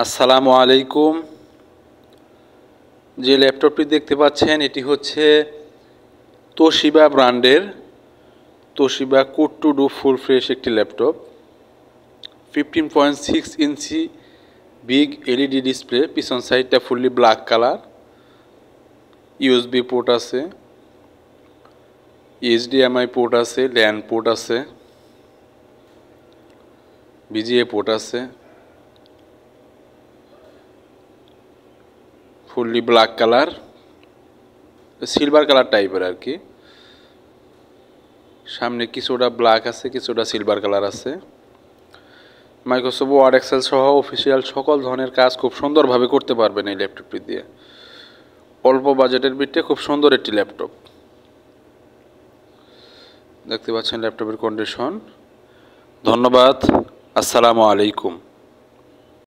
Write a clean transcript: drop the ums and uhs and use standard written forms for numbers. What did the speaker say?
আসসালামু আলাইকুম। যে ল্যাপটপটি দেখতে পাচ্ছেন এটি হচ্ছে তোশিবা ব্র্যান্ডের Toshiba core two duo full fresh একটি laptop. 15.6 inch big LED display, পিছন সাইডটা fully black colour, USB port আছে, এইচডিএমআই পোর্ট আছে, ল্যান পোর্ট আছে, বিজিএ পোর্ট আছে, fully black colour, silver colour টাইপের আর কি। সামনে কিছুটা ব্ল্যাক আছে, কিছুটা সিলভার কালার আছে। মাইক্রোসফট ওয়ার্ড, এক্সেল সহ অফিসিয়াল সকল ধরনের কাজ খুব সুন্দরভাবে করতে পারবেন এই ল্যাপটপটি দিয়ে। অল্প বাজেটের ভিতরে খুব সুন্দর একটি ল্যাপটপ। দেখতে পাচ্ছেন ল্যাপটপের কন্ডিশন। ধন্যবাদ। আসসালামু আলাইকুম।